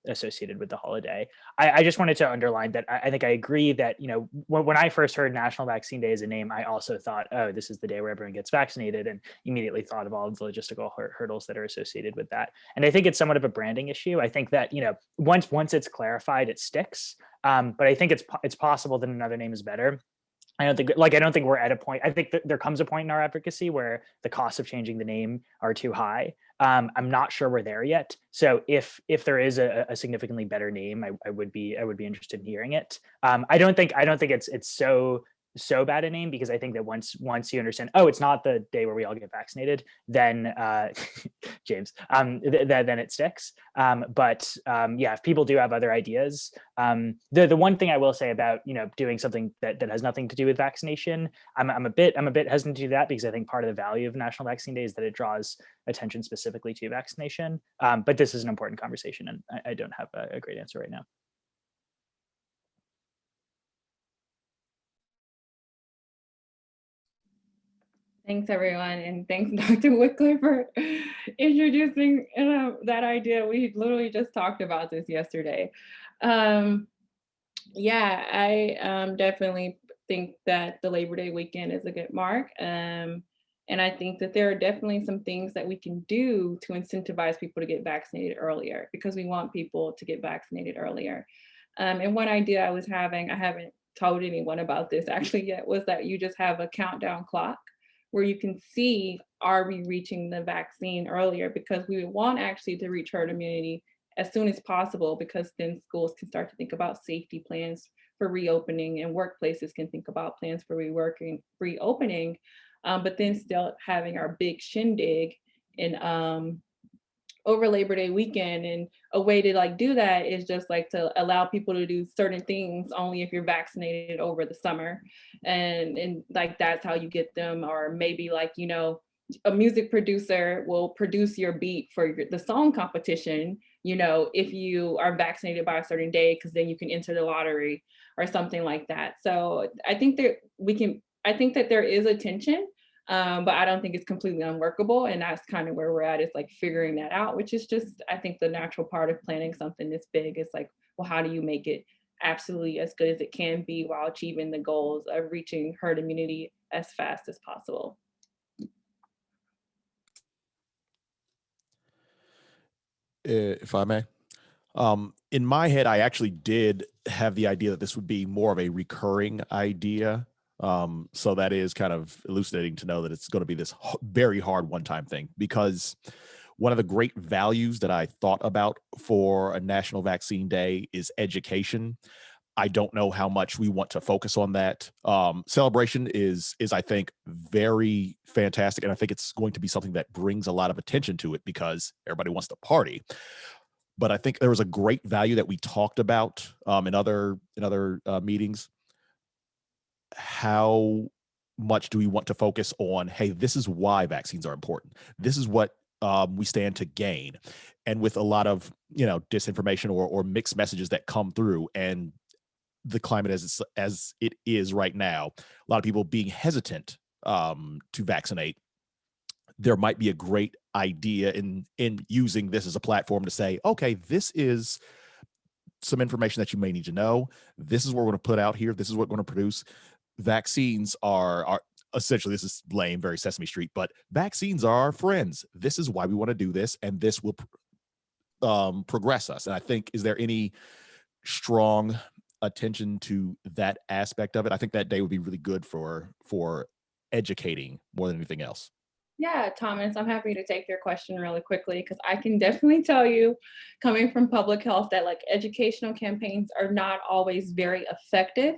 associated with the holiday. I just wanted to underline that I think I agree that, you know, when I first heard National Vaccine Day as a name, I also thought, oh, this is the day where everyone gets vaccinated, and immediately thought of all of the logistical hurdles that are associated with that. And I think it's somewhat of a branding issue. I think that, you know, once it's clarified, it sticks. But I think it's possible that another name is better. I don't think we're at a point. I think that there comes a point in our advocacy where the costs of changing the name are too high. I'm not sure we're there yet. So if there is a significantly better name, I would be interested in hearing it. I don't think it's so bad a name, because I think that once you understand, oh, it's not the day where we all get vaccinated, then James, then it sticks. But yeah, if people do have other ideas, the one thing I will say about, you know, doing something that has nothing to do with vaccination, I'm a bit hesitant to do that, because I think part of the value of National Vaccine Day is that it draws attention specifically to vaccination. But this is an important conversation, and I don't have a great answer right now. Thanks, everyone. And thanks, Dr. Wickler, for introducing that idea. We literally just talked about this yesterday. Yeah, I definitely think that the Labor Day weekend is a good mark. And I think that there are definitely some things that we can do to incentivize people to get vaccinated earlier, because we want people to get vaccinated earlier. And one idea I was having, I haven't told anyone about this actually yet, was that you just have a countdown clock where you can see, are we reaching the vaccine earlier? Because we want actually to reach herd immunity as soon as possible, because then schools can start to think about safety plans for reopening, and workplaces can think about plans for reopening, but then still having our big shindig in over Labor Day weekend. And a way to like do that is just like to allow people to do certain things only if you're vaccinated over the summer. And like that's how you get them. Or maybe like, you know, a music producer will produce your beat for the song competition, you know, if you are vaccinated by a certain day, because then you can enter the lottery or something like that. So I think that I think that there is a tension, but I don't think it's completely unworkable. And that's kind of where we're at, is like figuring that out, which is just, I think, the natural part of planning something this big. Is like, well, how do you make it absolutely as good as it can be while achieving the goals of reaching herd immunity as fast as possible? If I may. In my head, I actually did have the idea that this would be more of a recurring idea. So that is kind of elucidating to know that it's going to be this very hard one-time thing, because one of the great values that I thought about for a National Vaccine Day is education. I don't know how much we want to focus on that. Celebration is I think very fantastic, and I think it's going to be something that brings a lot of attention to it because everybody wants to party. But I think there was a great value that we talked about in other meetings. How much do we want to focus on, hey, this is why vaccines are important. This is what we stand to gain. And with a lot of, disinformation or mixed messages that come through, and the climate as it is right now, a lot of people being hesitant to vaccinate, there might be a great idea in using this as a platform to say, okay, this is some information that you may need to know. This is what we're going to put out here. This is what we're going to produce. Vaccines are essentially, this is lame, very Sesame Street, but vaccines are our friends. This is why we want to do this, and this will progress us. And I think, is there any strong attention to that aspect of it? I think that day would be really good for educating more than anything else. Yeah, Thomas, I'm happy to take your question really quickly, because I can definitely tell you, coming from public health, that like educational campaigns are not always very effective.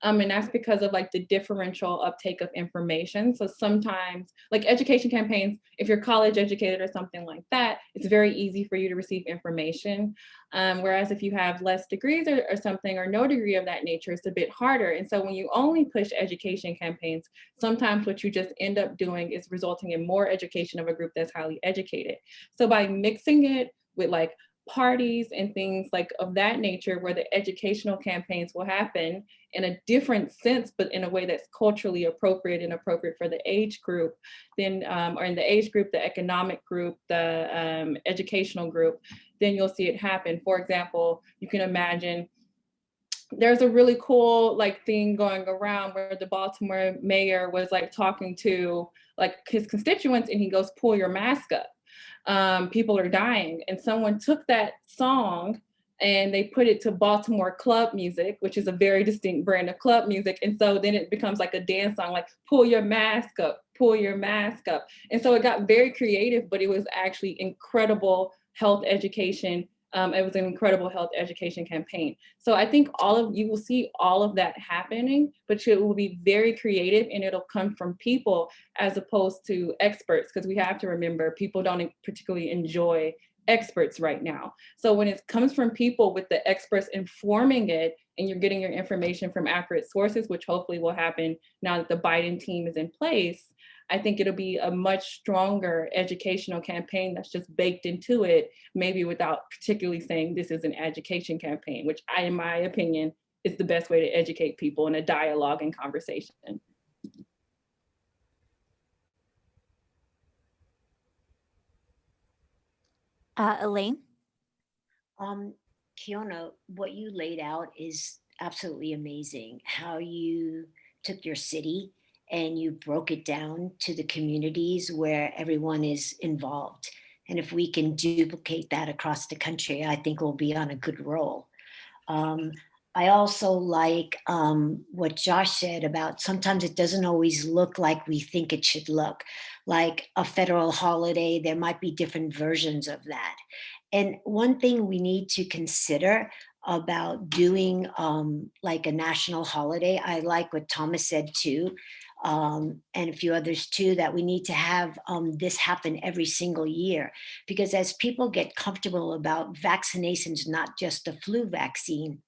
And that's because of like the differential uptake of information. So sometimes like education campaigns, if you're college educated or something like that, it's very easy for you to receive information. Whereas if you have less degrees or something, or no degree of that nature, it's a bit harder. And so when you only push education campaigns, sometimes what you just end up doing is resulting in more education of a group that's highly educated. So by mixing it with like parties and things like of that nature, where the educational campaigns will happen in a different sense, but in a way that's culturally appropriate and appropriate for the age group, then or in the age group, the economic group, the educational group, then you'll see it happen. For example, you can imagine there's a really cool like thing going around where the Baltimore mayor was like talking to like his constituents, and he goes, pull your mask up. People are dying. And someone took that song and they put it to Baltimore club music, which is a very distinct brand of club music. And so then it becomes like a dance song, like pull your mask up, pull your mask up. And so it got very creative, but it was actually incredible health education. It was an incredible health education campaign. So I think you will see all of that happening, but it will be very creative, and it'll come from people as opposed to experts, because we have to remember people don't particularly enjoy experts right now. So when it comes from people with the experts informing it, and you're getting your information from accurate sources, which hopefully will happen now that the Biden team is in place, I think it'll be a much stronger educational campaign that's just baked into it, maybe without particularly saying this is an education campaign, which in my opinion, is the best way to educate people in a dialogue and conversation. Elaine? Kiona, what you laid out is absolutely amazing. How you took your city and you broke it down to the communities where everyone is involved. And if we can duplicate that across the country, I think we'll be on a good roll. I also like what Josh said about sometimes it doesn't always look like we think it should look. Like a federal holiday, there might be different versions of that. And one thing we need to consider about doing like a national holiday, I like what Thomas said too, and a few others too, that we need to have this happen every single year. Because as people get comfortable about vaccinations, not just the flu vaccine,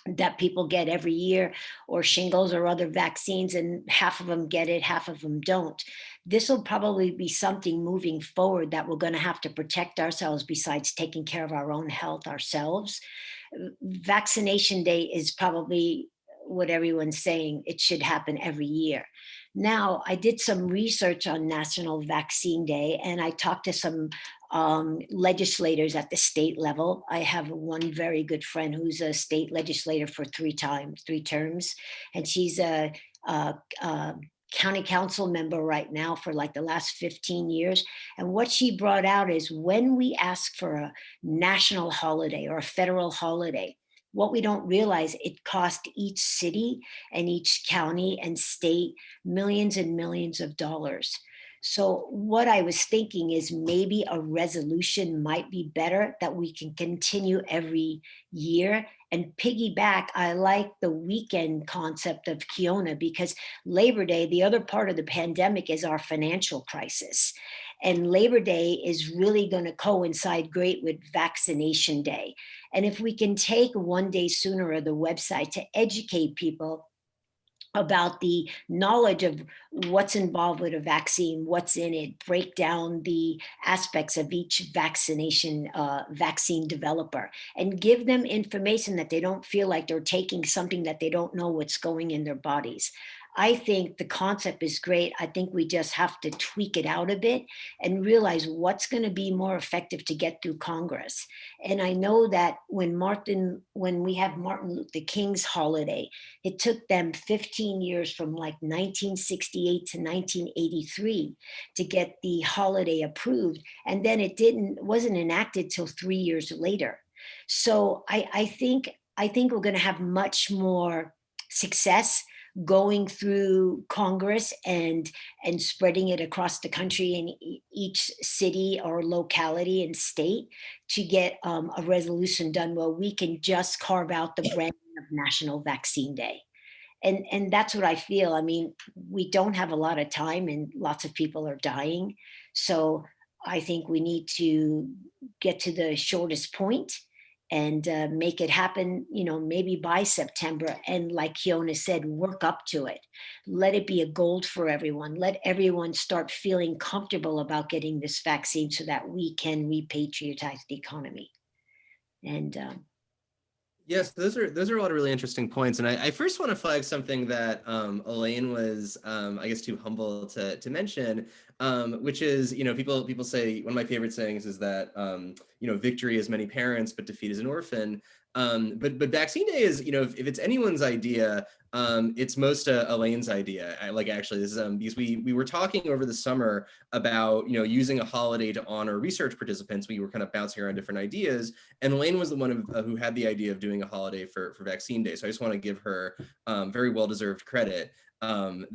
that people get every year, or shingles or other vaccines, and half of them get it, half of them don't. This will probably be something moving forward that we're going to have to protect ourselves besides taking care of our own health ourselves. Vaccination Day is probably what everyone's saying. It should happen every year. Now, I did some research on National Vaccine Day, and I talked to some legislators at the state level. I have one very good friend who's a state legislator for three terms, and she's a county council member right now for like the last 15 years. And what she brought out is, when we ask for a national holiday or a federal holiday, what we don't realize, it cost each city and each county and state millions and millions of dollars. So what I was thinking is, maybe a resolution might be better that we can continue every year and piggyback. I like the weekend concept of Kiona, because Labor Day, the other part of the pandemic, is our financial crisis. And Labor Day is really going to coincide great with Vaccination Day. And if we can take one day sooner of the website to educate people about the knowledge of what's involved with a vaccine, what's in it, break down the aspects of each vaccine developer, and give them information that they don't feel like they're taking something that they don't know what's going in their bodies. I think the concept is great. I think we just have to tweak it out a bit and realize what's going to be more effective to get through Congress. And I know that when we have Martin Luther King's holiday, it took them 15 years, from like 1968 to 1983, to get the holiday approved. And then it wasn't enacted till 3 years later. So I think we're going to have much more success going through Congress and spreading it across the country in each city or locality and state, to get a resolution done where we can just carve out the brand of National Vaccine Day. And that's what I feel. I mean, we don't have a lot of time and lots of people are dying. So I think we need to get to the shortest point and make it happen, maybe by September. And like Kiona said, work up to it. Let it be a goal for everyone. Let everyone start feeling comfortable about getting this vaccine so that we can repatriotize the economy. And Yes, those are a lot of really interesting points. And I first want to flag something that Elaine was, I guess, too humble to mention, which is, people say, one of my favorite sayings is that, victory is many parents, but defeat is an orphan. But Vaccine Day is, if it's anyone's idea, it's most Elaine's idea. Actually, this is because we were talking over the summer about, using a holiday to honor research participants. We were kind of bouncing around different ideas, and Elaine was the one who had the idea of doing a holiday for Vaccine Day. So I just want to give her very well-deserved credit. And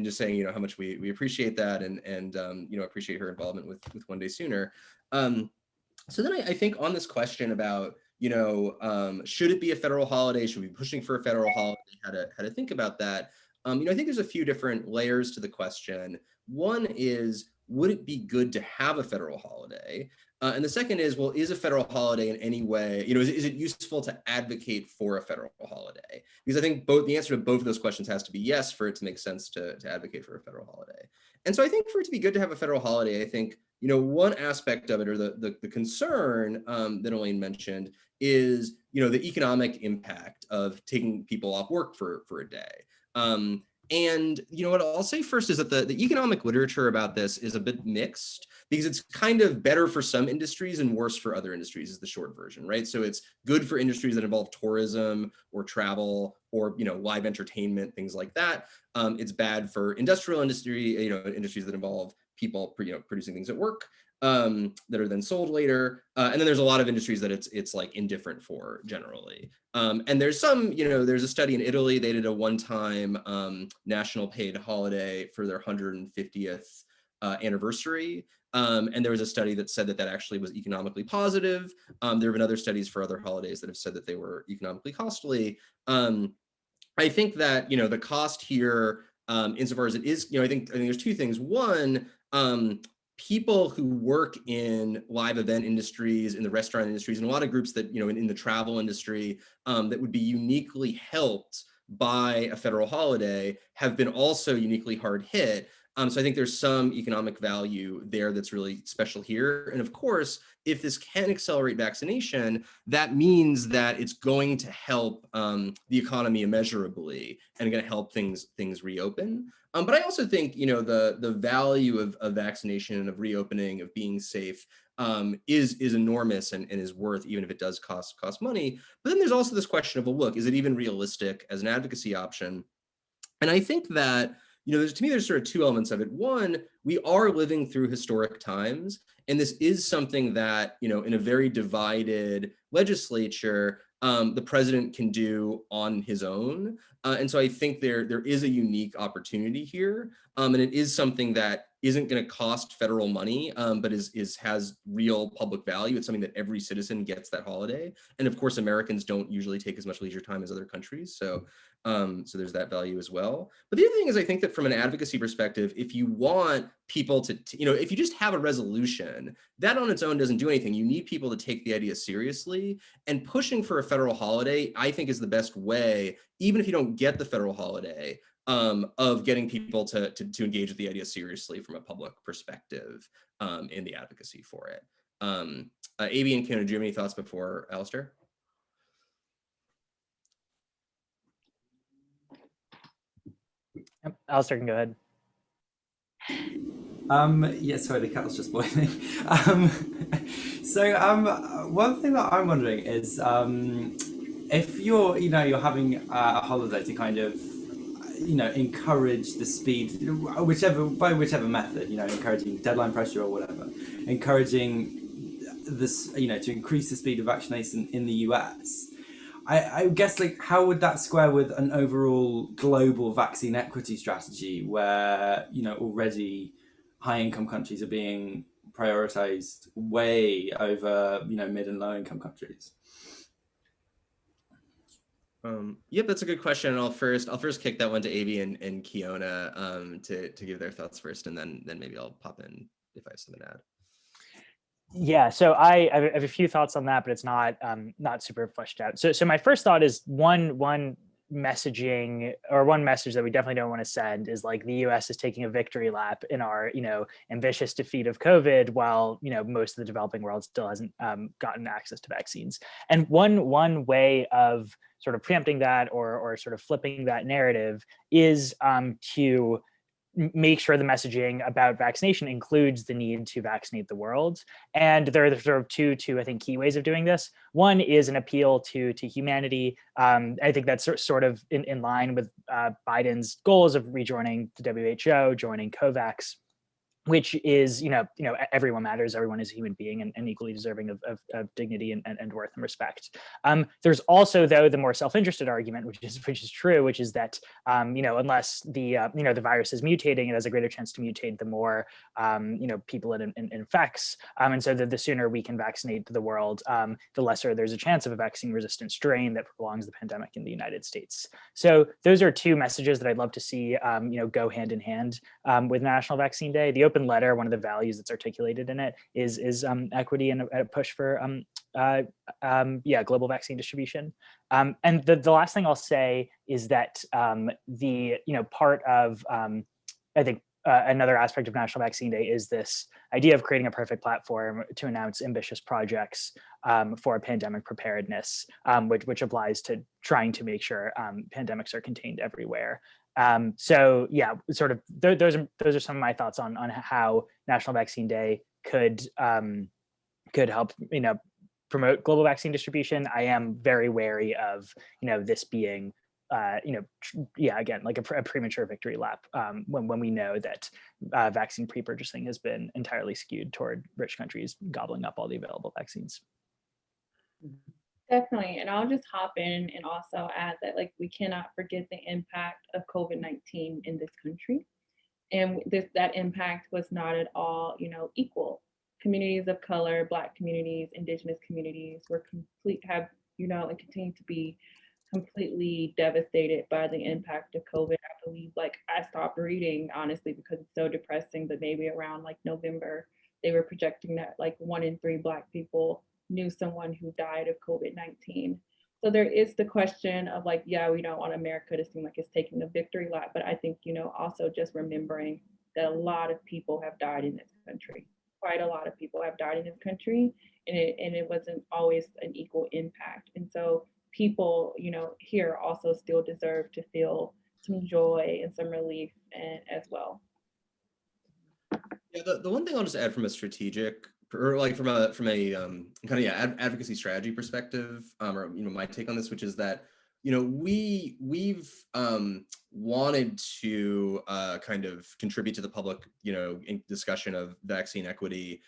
just saying, how much we appreciate that, and appreciate her involvement with One Day Sooner. So then I think on this question about, should it be a federal holiday? Should we be pushing for a federal holiday? How to think about that? I think there's a few different layers to the question. One is, would it be good to have a federal holiday? And the second is, well, is a federal holiday in any way, is it useful to advocate for a federal holiday? Because I think the answer to both of those questions has to be yes, for it to make sense to advocate for a federal holiday. And so I think for it to be good to have a federal holiday, I think, one aspect of it, or the concern that Elaine mentioned, is, the economic impact of taking people off work for a day. And what I'll say first is that the economic literature about this is a bit mixed, because it's kind of better for some industries and worse for other industries, is the short version, right? So it's good for industries that involve tourism or travel or live entertainment, things like that. It's bad for industrial industry, industries that involve people producing things at work that are then sold later. And then there's a lot of industries that it's like indifferent for generally. And there's some, there's a study in Italy. They did a one-time national paid holiday for their 150th anniversary. And there was a study that said that actually was economically positive. There have been other studies for other holidays that have said that they were economically costly. I think that, the cost here, insofar as it is, I think there's two things. One, people who work in live event industries, in the restaurant industries, and a lot of groups that, in the travel industry that would be uniquely helped by a federal holiday have been also uniquely hard hit. So I think there's some economic value there that's really special here. And of course, if this can accelerate vaccination, that means that it's going to help the economy immeasurably and going to help things reopen. But I also think, the value of vaccination and of reopening, of being safe, is enormous and is worth, even if it does cost money. But then there's also this question of, well, look, is it even realistic as an advocacy option? And I think that, to me, there's sort of two elements of it. One, we are living through historic times, and this is something that, in a very divided legislature, the president can do on his own. And so I think there is a unique opportunity here. And it is something that isn't going to cost federal money, but has real public value. It's something that every citizen gets that holiday. And of course, Americans don't usually take as much leisure time as other countries. So there's that value as well. But the other thing is, I think that from an advocacy perspective, if you want people to, if you just have a resolution, that on its own doesn't do anything. You need people to take the idea seriously, and pushing for a federal holiday, I think, is the best way, even if you don't get the federal holiday, of getting people to engage with the idea seriously from a public perspective in the advocacy for it. A.B. and Kiona, do you have any thoughts before Alistair? Yep, Alistair can go ahead. Yeah, sorry, the kettle's just boiling. One thing that I'm wondering is, if you're having a holiday to kind of, encourage the speed, by whichever method, encouraging deadline pressure or whatever, encouraging this, to increase the speed of vaccination in the US. I guess, how would that square with an overall global vaccine equity strategy where, already high-income countries are being prioritized way over, mid and low-income countries? Yep, that's a good question. And I'll first kick that one to A.B. and Kiona to give their thoughts first, and then maybe I'll pop in if I have something to add. Yeah, so I have a few thoughts on that, but it's not super fleshed out. So my first thought is one messaging, or one message that we definitely don't want to send, is like the US is taking a victory lap in our ambitious defeat of COVID, while most of the developing world still hasn't gotten access to vaccines. And one way of sort of preempting that or sort of flipping that narrative is to make sure the messaging about vaccination includes the need to vaccinate the world. And there are sort of two I think key ways of doing this. One is an appeal to humanity. I think that's sort of in line with Biden's goals of rejoining the WHO, joining COVAX, which is, everyone matters, everyone is a human being and equally deserving of dignity and worth and respect. There's also, though, the more self-interested argument, which is true, which is that, unless the virus is mutating, it has a greater chance to mutate the more, people it infects. And so the sooner we can vaccinate the world, the lesser there's a chance of a vaccine-resistant strain that prolongs the pandemic in the United States. So those are two messages that I'd love to see, go hand in hand with National Vaccine Day. The open letter, one of the values that's articulated in it is equity and a push for global vaccine distribution. And the last thing I'll say is that part of I think another aspect of National Vaccine Day is this idea of creating a perfect platform to announce ambitious projects for pandemic preparedness, which applies to trying to make sure pandemics are contained everywhere. So yeah, sort of those are some of my thoughts on how National Vaccine Day could help promote global vaccine distribution. I am very wary of this being again, like a premature victory lap when we know that vaccine pre-purchasing has been entirely skewed toward rich countries gobbling up all the available vaccines. Definitely. And I'll just hop in and also add that we cannot forget the impact of COVID-19 in this country. And that impact was not at all, equal. Communities of color, Black communities, Indigenous communities and continue to be completely devastated by the impact of COVID. I believe like I stopped reading honestly because it's so depressing, but maybe around like November, they were projecting that like 1 in 3 Black people knew someone who died of COVID-19. So there is the question of like, yeah, we don't want America to seem like it's taking a victory lap, but I think, you know, also just remembering that a lot of people have died in this country. Quite a lot of people have died in this country, and it wasn't always an equal impact. And so people, you know, here also still deserve to feel some joy and some relief and, as well. Yeah, the one thing I'll just add from a strategic or like from a kind of advocacy strategy perspective, or you know, my take on this, which is that you know we've wanted to kind of contribute to the public, you know, in discussion of vaccine equity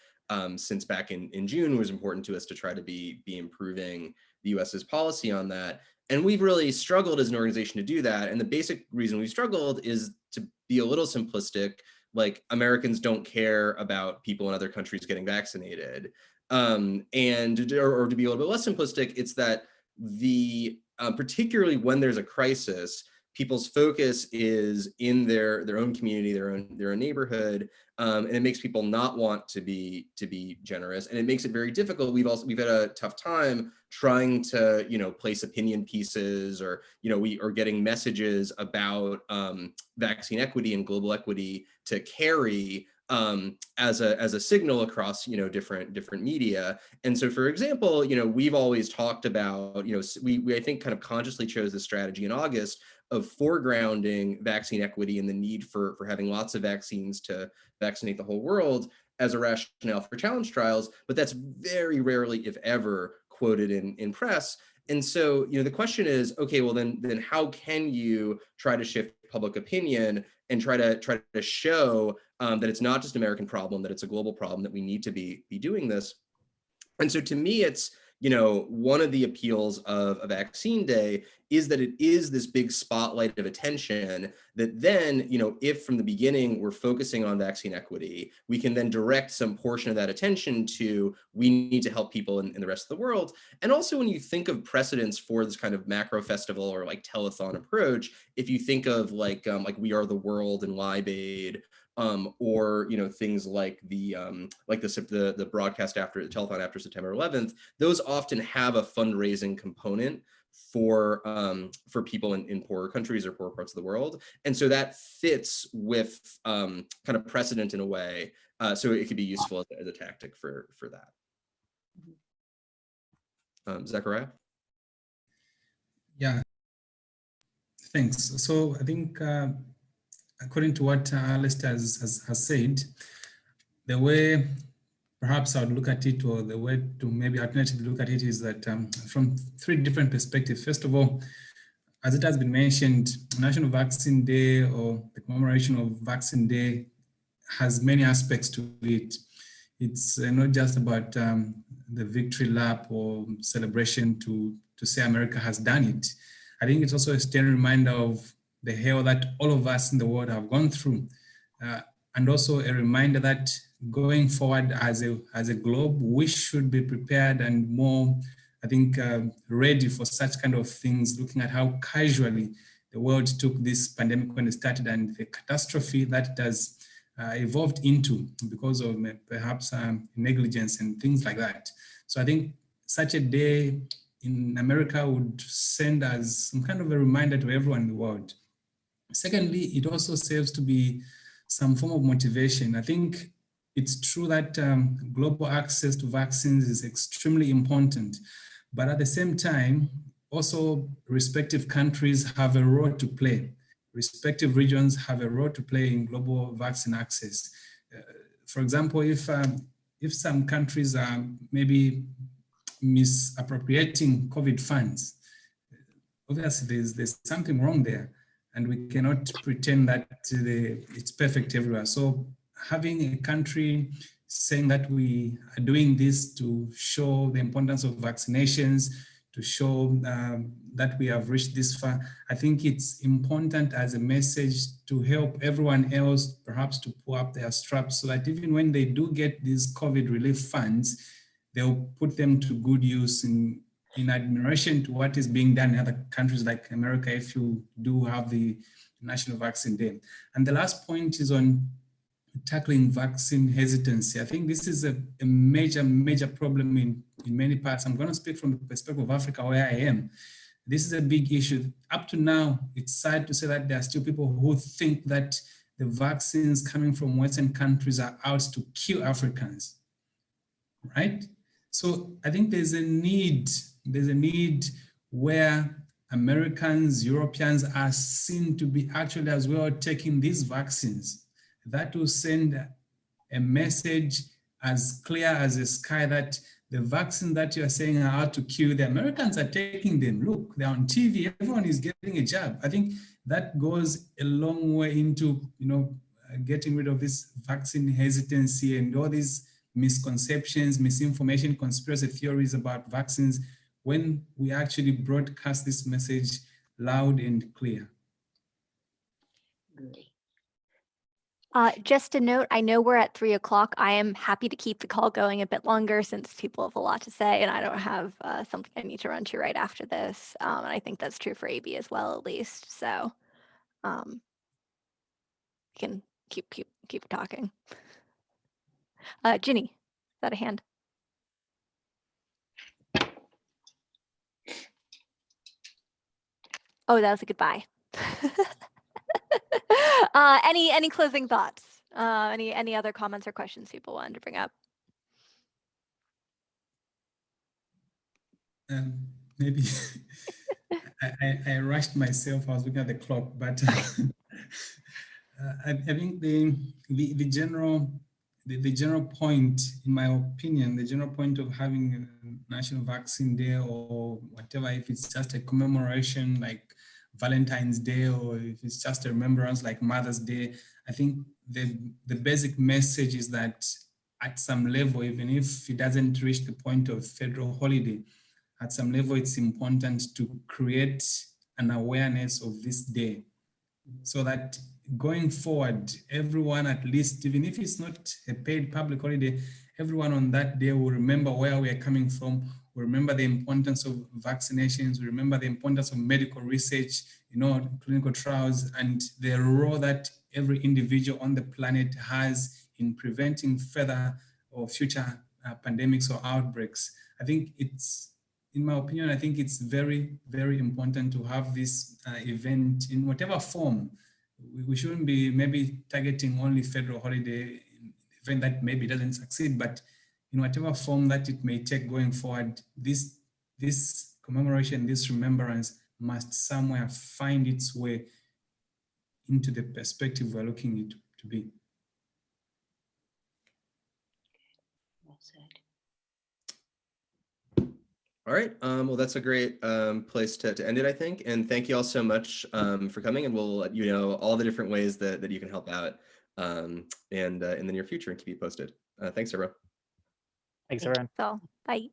since back in June. It was important to us to try to be improving the US's policy on that. And we've really struggled as an organization to do that. And the basic reason we've struggled is to be a little simplistic, like Americans don't care about people in other countries getting vaccinated. And or to be a little bit less simplistic, it's that the particularly when there's a crisis, people's focus is in their own community, their own neighborhood, and it makes people not want to be generous, and it makes it very difficult. We've had a tough time trying to, you know, place opinion pieces, or you know, we are getting messages about vaccine equity and global equity to carry as a signal across, you know, different media. And so, for example, you know, we've always talked about, you know, we I think kind of consciously chose this strategy in August of foregrounding vaccine equity and the need for having lots of vaccines to vaccinate the whole world as a rationale for challenge trials, but that's very rarely, if ever, quoted in press. And so, you know, the question is, okay, well then how can you try to shift public opinion and try to show that it's not just an American problem, that it's a global problem, that we need to be doing this. And so to me, it's, you know, one of the appeals of a vaccine day is that it is this big spotlight of attention that then, you know, if from the beginning we're focusing on vaccine equity, we can then direct some portion of that attention to, we need to help people in the rest of the world. And also when you think of precedents for this kind of macro festival or like telethon approach, if you think of like We Are the World and Live Aid, or you know, things like the broadcast after the telethon after September 11th, those often have a fundraising component for people in poorer countries or poorer parts of the world, and so that fits with kind of precedent in a way, so it could be useful as a tactic for that. Zachariah? Yeah, thanks. So I think according to what Alistair has said, the way perhaps I would look at it, or the way to maybe alternatively look at it, is that from 3 different perspectives. First of all, as it has been mentioned, National Vaccine Day, or the commemoration of Vaccine Day, has many aspects to it. It's not just about the victory lap or celebration to say America has done it. I think it's also a stern reminder of the hell that all of us in the world have gone through, and also a reminder that going forward as a globe, we should be prepared and more, I think, ready for such kind of things, looking at how casually the world took this pandemic when it started and the catastrophe that it has evolved into because of perhaps negligence and things like that. So I think such a day in America would send us some kind of a reminder to everyone in the world. Secondly, it also serves to be some form of motivation. I think it's true that global access to vaccines is extremely important, but at the same time, also respective countries have a role to play. Respective regions have a role to play in global vaccine access. For example, if some countries are maybe misappropriating COVID funds, obviously there's something wrong there, and we cannot pretend that it's perfect everywhere. So having a country saying that we are doing this to show the importance of vaccinations, to show that we have reached this far, I think it's important as a message to help everyone else perhaps to pull up their straps, so that even when they do get these COVID relief funds, they'll put them to good use in in admiration to what is being done in other countries like America, if you do have the National Vaccine Day. And the last point is on tackling vaccine hesitancy. I think this is a major problem in many parts. I'm going to speak from the perspective of Africa, where I am. This is a big issue. Up to now, it's sad to say that there are still people who think that the vaccines coming from Western countries are out to kill Africans, right? So I think there's a need where Americans, Europeans are seen to be actually as well taking these vaccines. That will send a message as clear as the sky that the vaccine that you're saying are out to kill, the Americans are taking them. Look, they're on TV, everyone is getting a jab. I think that goes a long way into, getting rid of this vaccine hesitancy and all these misconceptions, misinformation, conspiracy theories about vaccines, when we actually broadcast this message loud and clear. Just a note, I know we're at 3 o'clock. I am happy to keep the call going a bit longer since people have a lot to say, and I don't have something I need to run to right after this. And I think that's true for AB as well, at least. So we can keep talking. Ginny, is that a hand? Oh, that was a goodbye. Any closing thoughts? Any other comments or questions people wanted to bring up? Maybe I rushed myself. I was looking at the clock, but I think the general point, in my opinion, the general point of having a National Vaccine Day or whatever, if it's just a commemoration like Valentine's Day, or if it's just a remembrance like Mother's Day, I think the basic message is that at some level, even if it doesn't reach the point of federal holiday, at some level, it's important to create an awareness of this day so that going forward, everyone, at least, even if it's not a paid public holiday, everyone on that day will remember where we are coming from, will remember the importance of vaccinations, will remember the importance of medical research, clinical trials, and the role that every individual on the planet has in preventing further or future pandemics or outbreaks. I think in my opinion, I think it's very, very important to have this event in whatever form. We shouldn't be maybe targeting only federal holiday, event that maybe doesn't succeed, but in whatever form that it may take going forward, this commemoration, this remembrance must somewhere find its way into the perspective we're looking it to be. Well said. All right. Well, that's a great place to end it, I think. And thank you all so much for coming. And we'll let you know all the different ways that you can help out and in the near future and keep you posted. Thanks, everyone. Thanks, everyone. So, bye.